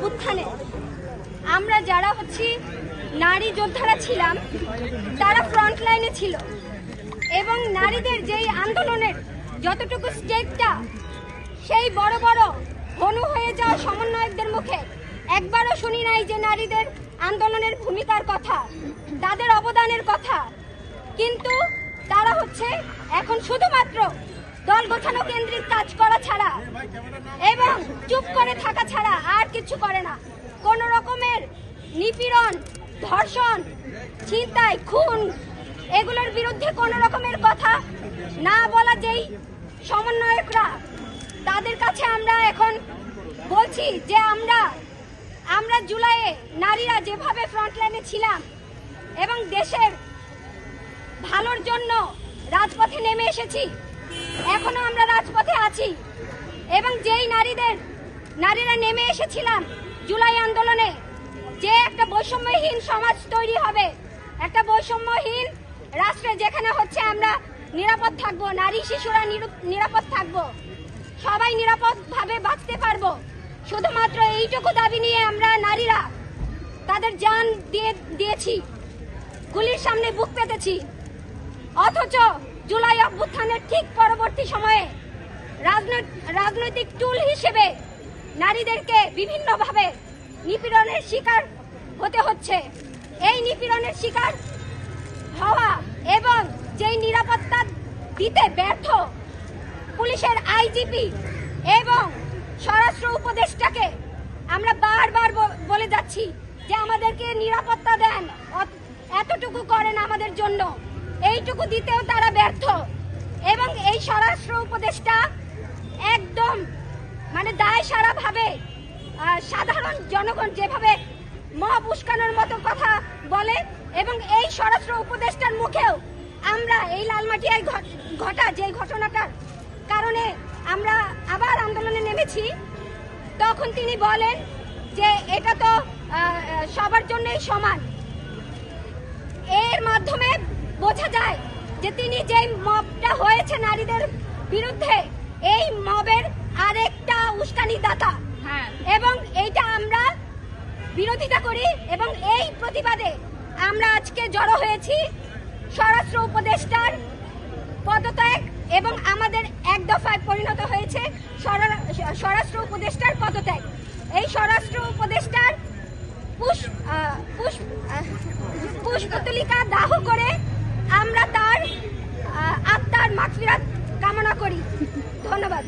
অভ্যুত্থানে আমরা যারা নারী যোদ্ধারা ছিলাম তারা ফ্রন্ট লাইনে ছিল এবং নারীদের যেই আন্দোলনের যতটুকু স্টেপটা সেই বড় বড় হনু হয়ে যাওয়া সমন্বয়কদের মুখে একবারও শুনি নাই যে নারীদের আন্দোলনের ভূমিকার কথা, তাদের অবদানের কথা। কিন্তু তারা এখন শুধুমাত্র দল গোছানো কেন্দ্রিক কাজ করা ছাড়া এবং চুপ করে থাকা ছাড়া আর কিছু করে না। কোন রকমের নিপীড়ন, ধর্ষণ, ছিনতাই, খুন এগুলোর বিরুদ্ধে কোন রকমের কথা না বলা যেই সমন্বয়করা, তাদের কাছে আমরা এখন বলছি যে আমরা জুলাইয়ে নারীরা যেভাবে ফ্রন্টলাইনে ছিলাম এবং দেশের ভালোর জন্য রাজপথে নেমে এসেছি, এখনো আমরা রাজপথে আছি এবং যেই নারীরা নেমে এসেছিলাম জুলাই আন্দোলনে, যে একটা বৈষম্যহীন সমাজ তৈরি হবে, একটা বৈষম্যহীন রাষ্ট্রে যেখানে আমরা নিরাপদ থাকবো, নারী শিশুরা নিরাপদ থাকবো, সবাই নিরাপদ ভাবে বাঁচতে পারবো, শুধুমাত্র এইটুকু দাবি নিয়ে আমরা নারীরা তাদের জান দিয়েছি, গুলির সামনে বুক পেতেছি। অথচ জুলাই অভ্যুত্থানের ঠিক পরবর্তী সময়ে রাজনৈতিক টুল হিসেবে নারীদেরকে বিভিন্নভাবে নিপীড়নের শিকার হতে হচ্ছে। এই নিপীড়নের শিকার হওয়া এবং যেই নিরাপত্তা দিতে ব্যর্থ পুলিশের আইজিপি এবং স্বরাষ্ট্র উপদেষ্টাকে আমরা বারবার বলে যাচ্ছি যে আমাদেরকে নিরাপত্তা দেন, এতটুকু করেন আমাদের জন্য, এইটুকু দিতেও তারা ব্যর্থ। এবং এই স্বরাষ্ট্র উপদেষ্টা একদম দায় সারা ভাবে সাধারণ জনগণ যেভাবে মব উস্কানোর মতো কথা বলে, এবং এই স্বরাষ্ট্র উপদেষ্টার মুখেও আমরা এই লালমাটিয়ায় ঘটা যে ঘটনাটার কারণে আমরা আবার আন্দোলনে নেমেছি, তখন তিনি বলেন যে এটা তো সবার জন্যই সমান। এর মাধ্যমে বোঝা যায় যে তিনি যে মবটা হয়েছে নারীদের বিরুদ্ধে, এই মবের আরেকটা উস্কানিদাতা, এবং এইটা আমরা বিরোধিতা করি এবং এই প্রতিবাদে আমরা আজকে জড়ো হয়েছি। স্বরাষ্ট্র উপদেষ্টার পদত্যাগ এবং আমাদের এক দফায় পরিণত হয়েছে স্বরাষ্ট্র উপদেষ্টার পদত্যাগ। এই স্বরাষ্ট্র উপদেষ্টার পুষ্পতলিকা দাহ করে আমরা তার আত্মার মাগফিরাত কামনা করি। ধন্যবাদ।